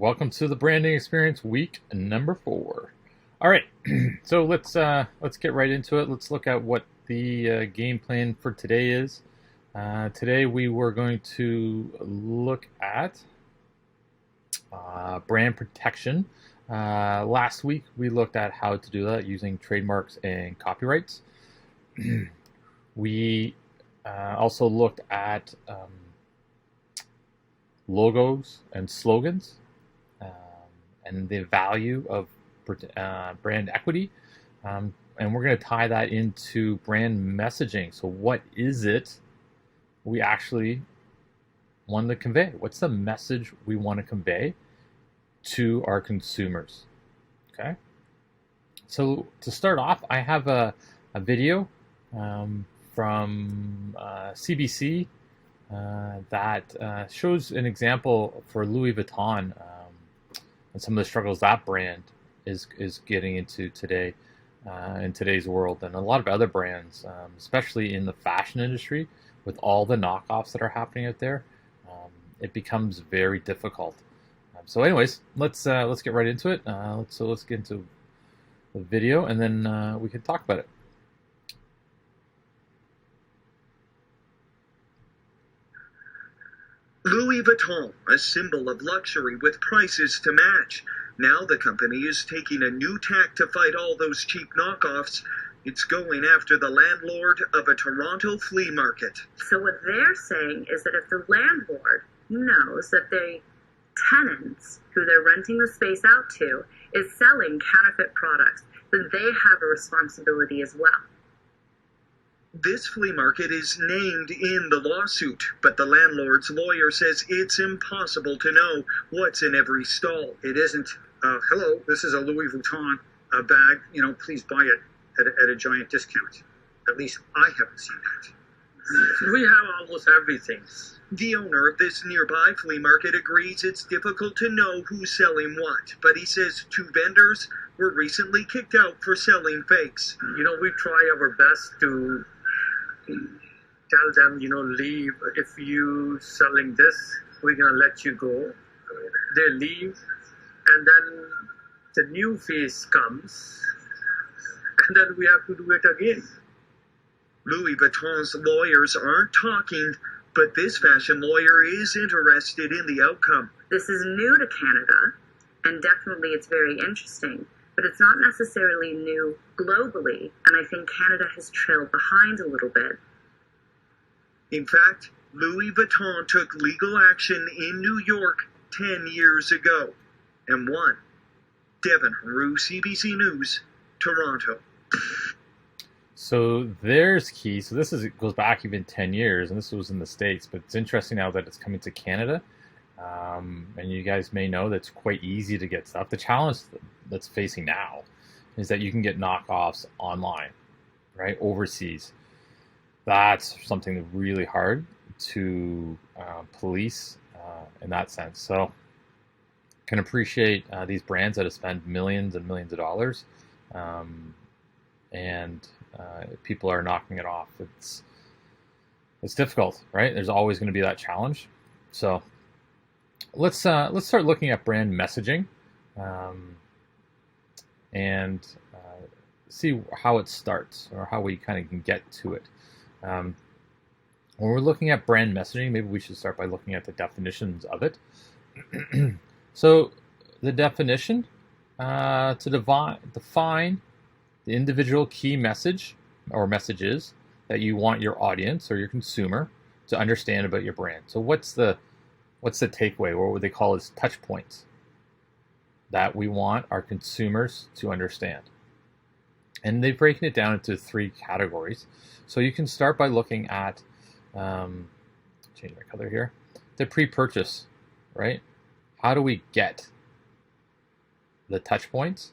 Welcome to the branding experience week number 4. All right, so let's get right into it. Let's look at what the game plan for today is. Today we were going to look at brand protection. Last week we looked at how to do that using trademarks and copyrights. We also looked at logos and slogans, and the value of brand equity. And we're going to tie that into brand messaging. So what is it we actually want to convey? What's the message we want to convey to our consumers? Okay. So to start off, I have a video from CBC that shows an example for Louis Vuitton and some of the struggles that brand is getting into today in today's world, and a lot of other brands, especially in the fashion industry, with all the knockoffs that are happening out there. It becomes very difficult. So, anyways, let's get right into it. Let's get into the video, and then we can talk about it. Louis Vuitton, a symbol of luxury with prices to match. Now the company is taking a new tack to fight all those cheap knockoffs. It's going after the landlord of a Toronto flea market. So what they're saying is that if the landlord knows that the tenants who they're renting the space out to is selling counterfeit products, then they have a responsibility as well. This flea market is named in the lawsuit, but the landlord's lawyer says it's impossible to know what's in every stall. It isn't, hello, this is a Louis Vuitton bag, please buy it at a giant discount. At least I haven't seen that. We have almost everything. The owner of this nearby flea market agrees it's difficult to know who's selling what, but he says 2 vendors were recently kicked out for selling fakes. We try our best to tell them, leave. If you selling this, we're gonna let you go. They leave, and then the new face comes, and then we have to do it again. Louis Vuitton's lawyers aren't talking, but this fashion lawyer is interested in the outcome. This is new to Canada, and definitely it's very interesting, but it's not necessarily new globally, and I think Canada has trailed behind a little bit. In fact, Louis Vuitton took legal action in New York 10 years ago and won. Devin Rue, CBC News, Toronto. So there's key. So it goes back even 10 years, and this was in the States, but it's interesting now that it's coming to Canada. And you guys may know that it's quite easy to get stuff. The challenge that's facing now is that you can get knockoffs online, right? Overseas. That's something really hard to police in that sense. So can appreciate these brands that have spent millions and millions of dollars, and people are knocking it off. It's difficult, right? There's always going to be that challenge. So let's start looking at brand messaging, and see how it starts, or how we kind of can get to it. When we're looking at brand messaging, maybe we should start by looking at the definitions of it. So the definition, to define the individual key message or messages that you want your audience or your consumer to understand about your brand. So what's the takeaway, or what they call as touch points that we want our consumers to understand? And they've broken it down into 3 categories. So you can start by looking at, change my color here, the pre-purchase, right? How do we get the touch points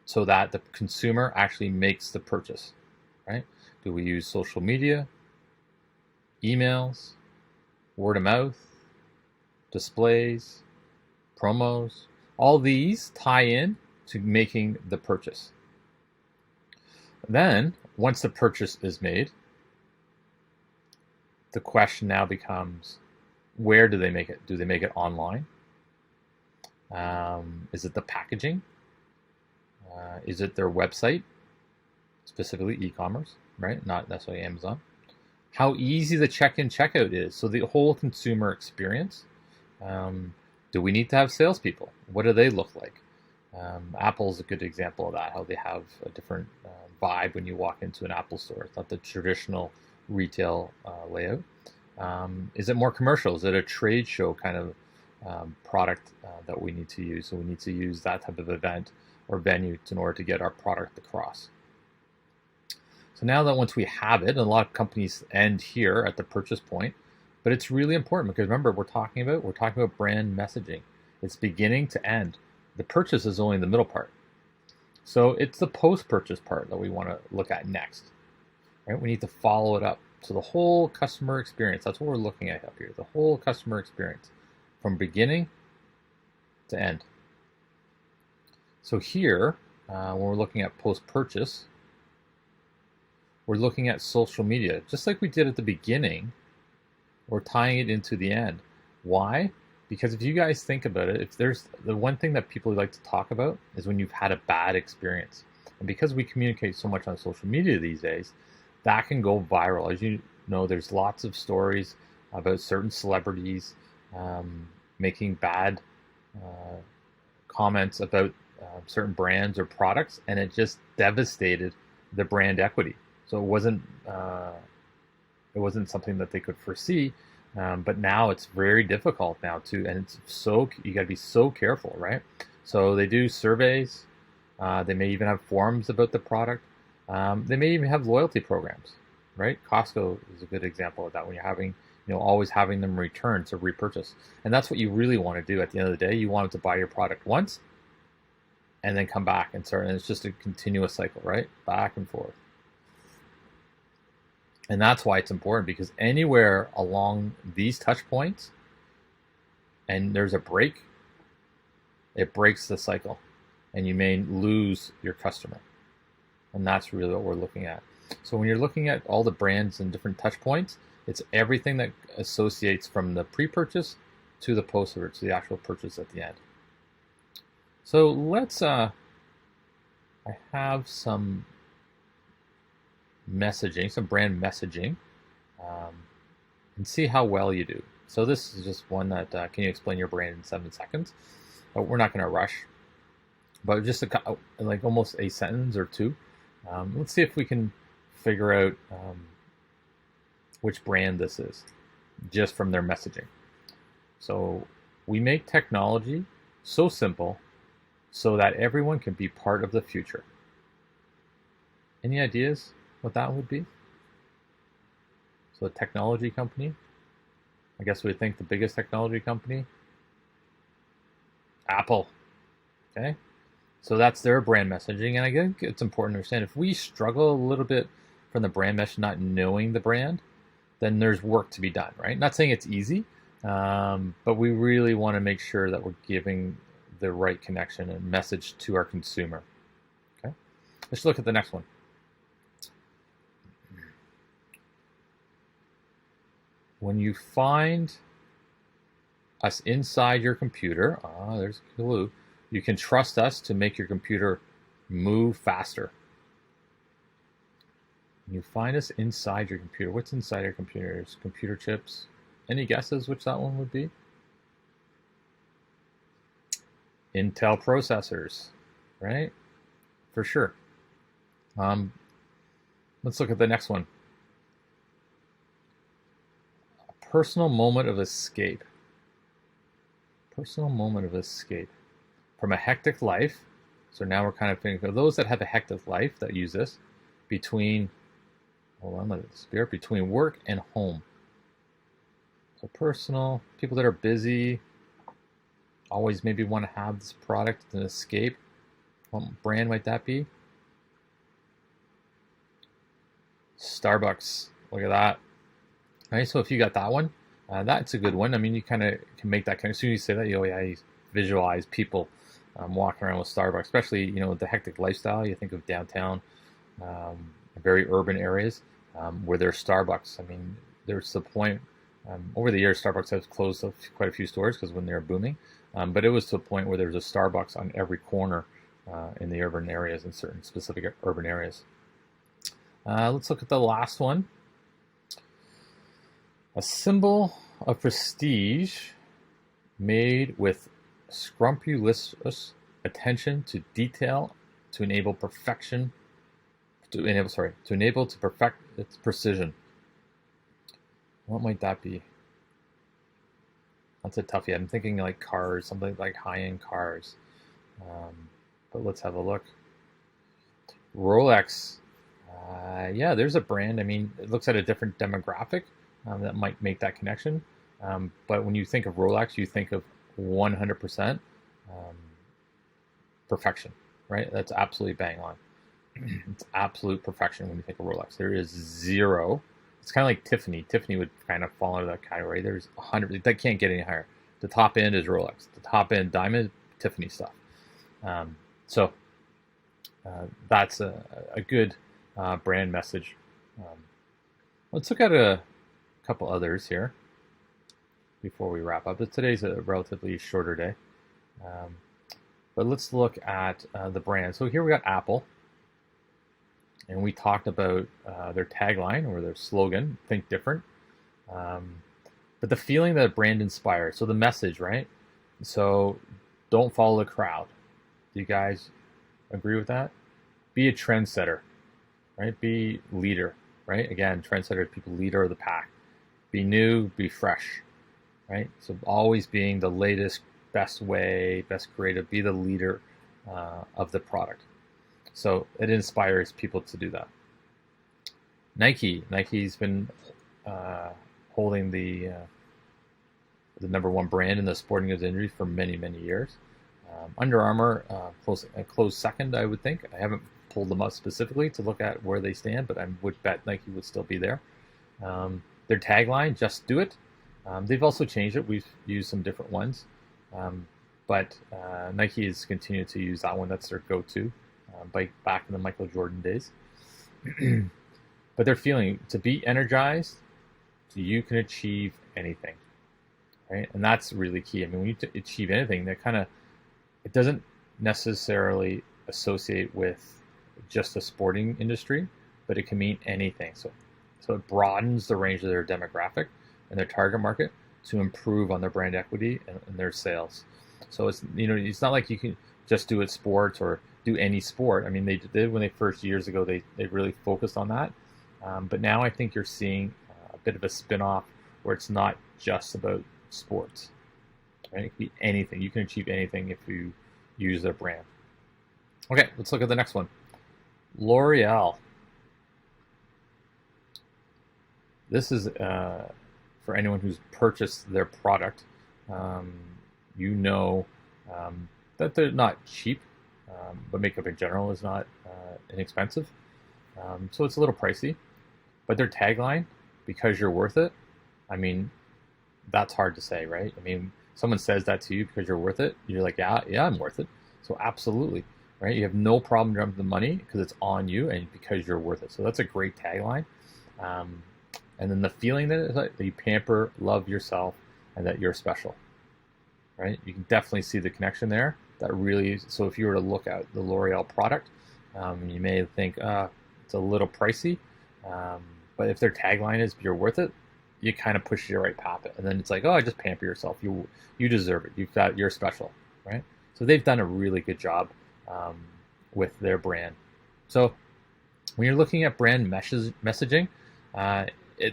so that the consumer actually makes the purchase, right? Do we use social media, emails, word of mouth, displays, promos? All these tie in to making the purchase. Then, once the purchase is made, the question now becomes, where do they make it? Do they make it online? Is it the packaging? Is it their website, specifically e-commerce, right? Not necessarily Amazon. How easy the check-in, checkout is. So the whole consumer experience. Do we need to have salespeople? What do they look like? Apple's a good example of that, how they have a different vibe when you walk into an Apple store. It's not the traditional retail layout. Is it more commercial? Is it a trade show kind of product that we need to use? So we need to use that type of event or venue in order to get our product across. So now that once we have it, and a lot of companies end here at the purchase point, but it's really important because remember, we're talking about brand messaging. It's beginning to end. The purchase is only the middle part. So it's the post-purchase part that we want to look at next. Right? We need to follow it up. So the whole customer experience, that's what we're looking at up here. The whole customer experience from beginning to end. So here, when we're looking at post-purchase, we're looking at social media. Just like we did at the beginning, we're tying it into the end. Why? Because if you guys think about it, if there's the one thing that people like to talk about is when you've had a bad experience. And because we communicate so much on social media these days, that can go viral. As you know, there's lots of stories about certain celebrities making bad comments about certain brands or products, and it just devastated the brand equity. So it wasn't something that they could foresee. But now it's very difficult now and it's so, you got to be so careful, right? So they do surveys. They may even have forums about the product. They may even have loyalty programs, right? Costco is a good example of that, when you're having, always having them return to repurchase. And that's what you really want to do at the end of the day. You want them to buy your product once and then come back and start. And it's just a continuous cycle, right? Back and forth. And that's why it's important, because anywhere along these touch points and there's a break, it breaks the cycle and you may lose your customer. And that's really what we're looking at. So when you're looking at all the brands and different touch points, it's everything that associates from the pre-purchase to the post-purchase, to the actual purchase at the end. So let's, I have some messaging, some brand messaging, and see how well you do. So this is just one that, can you explain your brand in 7 seconds? But we're not going to rush, but just like almost a sentence or two. Let's see if we can figure out which brand this is, just from their messaging. So we make technology so simple so that everyone can be part of the future. Any ideas what that would be? So a technology company, I guess we think the biggest technology company, Apple. Okay, so that's their brand messaging. And I think it's important to understand, if we struggle a little bit from the brand message, not knowing the brand, then there's work to be done, right? Not saying it's easy, but we really want to make sure that we're giving the right connection and message to our consumer. Okay, let's look at the next one. When you find us inside your computer, there's a clue, you can trust us to make your computer move faster. When you find us inside your computer, what's inside your computer? There's computer chips. Any guesses which that one would be? Intel processors, right? For sure. Let's look at the next one. Personal moment of escape. Personal moment of escape from a hectic life. So now we're kind of thinking of those that have a hectic life that use this between work and home. So personal, people that are busy, always maybe want to have this product as an escape. What brand might that be? Starbucks. Look at that. Right, so if you got that one, that's a good one. I mean, you kind of can make that kind of, as soon as you say that, you visualize people walking around with Starbucks, especially, with the hectic lifestyle. You think of downtown, very urban areas where there's Starbucks. I mean, there's the point, over the years, Starbucks has closed quite a few stores because when they're booming, But it was to a point where there was a Starbucks on every corner in the urban areas, in certain specific urban areas. Let's look at the last one. A symbol of prestige made with scrupulous attention to detail to enable to perfect its precision. What might that be? That's a toughie. I'm thinking like cars, something like high-end cars. But let's have a look. Rolex. Yeah, there's a brand. I mean, it looks at a different demographic that might make that connection. But when you think of Rolex, you think of 100% perfection, right? That's absolutely bang on. It's absolute perfection when you think of Rolex. There is zero. It's kind of like Tiffany. Tiffany would kind of fall into that category. There's 100. That can't get any higher. The top end is Rolex. The top end diamond, Tiffany stuff. So that's a good brand message. Let's look at a couple others here before we wrap up. Today's a relatively shorter day. But let's look at the brand. So here we got Apple. And we talked about their tagline or their slogan, think different. But the feeling that a brand inspires. So the message, right? So don't follow the crowd. Do you guys agree with that? Be a trendsetter, right? Be leader, right? Again, trendsetter, people leader of the pack. Be new, be fresh, right? So always being the latest, best way, best creative, be the leader of the product. So it inspires people to do that. Nike's been holding the number one brand in the sporting goods industry for many, many years. Under Armour, close second, I would think. I haven't pulled them up specifically to look at where they stand, but I would bet Nike would still be there. Their tagline, just do it. They've also changed it. We've used some different ones. But Nike has continued to use that one. That's their go-to. Back in the Michael Jordan days. But they're feeling to be energized, so you can achieve anything, right? And that's really key. I mean, when you achieve anything, it doesn't necessarily associate with just the sporting industry, but it can mean anything. So it broadens the range of their demographic and their target market to improve on their brand equity and their sales. So it's not like you can just do it sports or do any sport. I mean, they did when they first years ago, they really focused on that. But now I think you're seeing a bit of a spin-off where it's not just about sports, right? It can be anything. You can achieve anything if you use their brand. Okay, let's look at the next one. L'Oreal. This is for anyone who's purchased their product. That they're not cheap. But makeup in general is not inexpensive. So it's a little pricey. But their tagline, because you're worth it, I mean, that's hard to say, right? I mean, someone says that to you because you're worth it, you're like, yeah, I'm worth it. So absolutely, right? You have no problem jumping the money because it's on you and because you're worth it. So that's a great tagline. And then the feeling that you pamper, love yourself, and that you're special, right? You can definitely see the connection there. That really, so if you were to look at the L'Oreal product, you may think it's a little pricey, but if their tagline is "you're worth it," you kind of push you right past it, and then it's like, oh, just pamper yourself. You deserve it. You're special, right? So they've done a really good job with their brand. So when you're looking at brand messaging,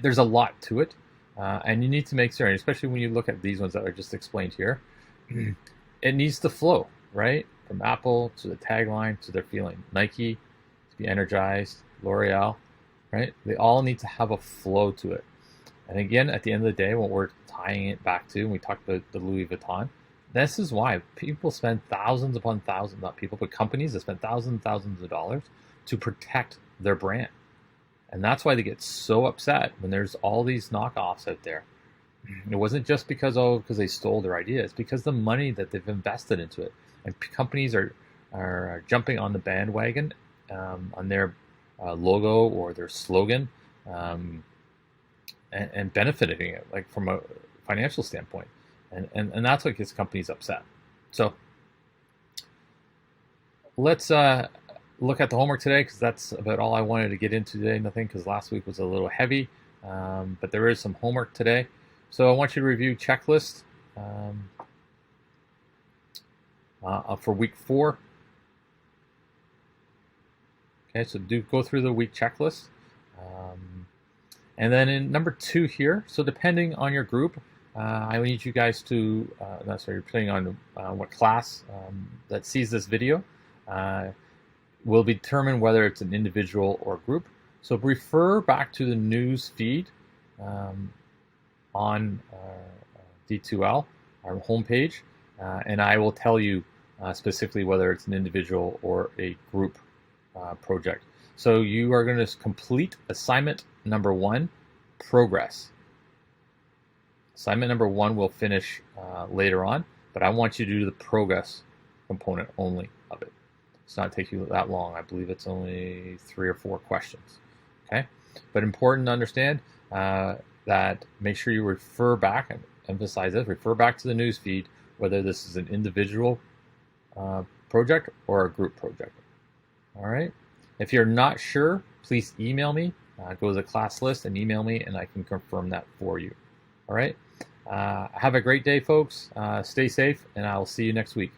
there's a lot to it, and you need to make sure, especially when you look at these ones that are just explained here. It needs to flow, right? From Apple to the tagline to their feeling. Nike, to be energized, L'Oreal, right? They all need to have a flow to it. And again, at the end of the day, what we're tying it back to, and we talked about the Louis Vuitton, this is why people spend thousands upon thousands, not people, but companies that spend thousands and thousands of dollars to protect their brand. And that's why they get so upset when there's all these knockoffs out there. It wasn't just because they stole their idea. It's because the money that they've invested into it, and companies are jumping on the bandwagon on their logo or their slogan and benefiting it, like from a financial standpoint. And that's what gets companies upset. So let's look at the homework today, because that's about all I wanted to get into today. Nothing, because last week was a little heavy, but there is some homework today. So I want you to review checklist for week 4. Okay, so do go through the week checklist. And then in number 2 here, so depending on your group, I need you guys to, depending on what class that sees this video, will determine whether it's an individual or group. So refer back to the news feed on D2L, our homepage, and I will tell you specifically whether it's an individual or a group project. So you are going to complete assignment number 1, progress. Assignment number 1 will finish later on, but I want you to do the progress component only of it. It's not take you that long. I believe it's only 3 or 4 questions. Okay, but important to understand that make sure you refer back, and emphasize this, refer back to the news feed whether this is an individual project or a group project. All right. If you're not sure, please email me. Go to the class list and email me, and I can confirm that for you. All right. Have a great day, folks. Stay safe, and I'll see you next week.